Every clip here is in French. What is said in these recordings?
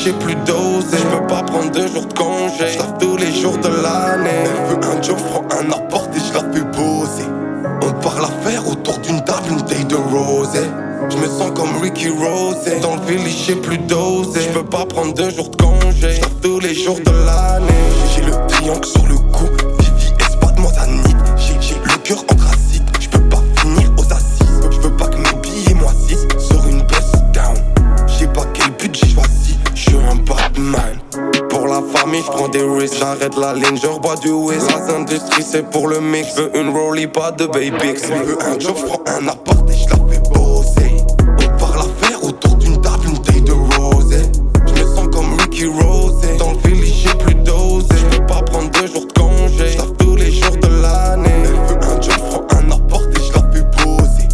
j'ai plus d'oser. J'peux pas prendre 2 jours de congé. J'taffe tous les jours de l'année. Elle veut un job, j'prends un appart et j'la fais bosser. On parle à faire autour d'une table, une taille de rosée. J'me sens comme Ricky Rose. Dans le village j'ai plus d'oser. J'peux pas prendre 2 jours de congé. J'taffe tous les jours de l'année. J'ai le triangle sur le cou. Vivi Espat, moi ça nid. J'ai le cœur anthracite. J'peux pas finir aux assises. J'veux pas que mes billets moississent sur une bust down. J'ai pas quel but j'ai choisi. J'suis un Batman. Pour la famille, j'prends des risques. J'arrête la ligne, je rebois du whisk. La industrie c'est pour le mix. J'veux une rollie, pas de baby. J'veux un job, j'prends un appart et j'la fais bosser. On parle à faire autour d'une table, une taille de rosée. J'me sens comme Ricky Rose. Dans le village j'ai plus d'oser. J'peux pas prendre 2 jours de congé. J'taffe tous les jours de l'année. Elle veut un job, j'prends un appart et j'la fais bosser.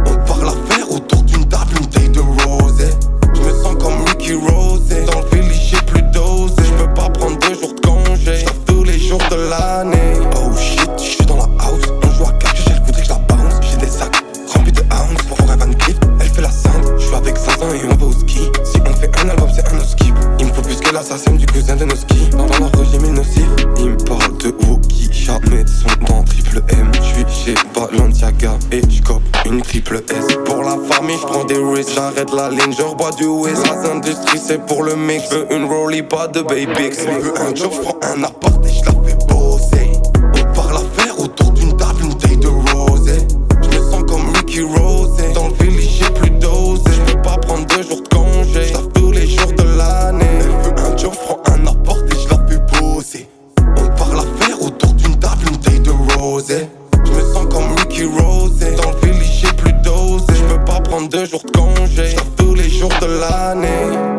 On parle à faire autour d'une table, une taille de rosée. J'me sens comme Ricky Rose. Dans le village j'ai plus d'oser. J'peux pas prendre 2 jours de congé. J'taffe tous les jours de l'année. Oh shit, j'suis dans la house. On joue à 4, elle voudrait que j'la bounce. J'ai des sacs remplis de ounces pour voir Evan Cliff. Elle fait la sainte, j'suis avec 5 ans et on va au ski. Si on fait un album c'est un no skip. Il me faut plus que l'assassin du cousin de nos skis. Dans la rue j'ai mis nocif. Il me parle de Wookie, jamais de son dans triple M. J'suis chez Balenciaga et j'cope une triple S. Pour la famille j'prends des risques. J'arrête la ligne, je rebois du whisk. La industrie c'est pour le mix. J'veux une rollie, pas de baby. J'veux un job, j'prends un appart et j'la fais bosser. On parle à faire autour d'une table, une taille de rosée. J'me sens comme Ricky Rose. Dans le village j'ai plus d'oser. J'peux pas prendre 2 jours de congé. J'taffe tous les jours de l'année. Elle veut un job, j'prends un appart et j'la fais bosser. On parle à faire autour d'une table, une taille de rosée. J'me sens comme Ricky Rose. Dans le village j'ai plus d'oser. J'peux pas prendre 2 jours de congé. J'taffe tous les jours de l'année.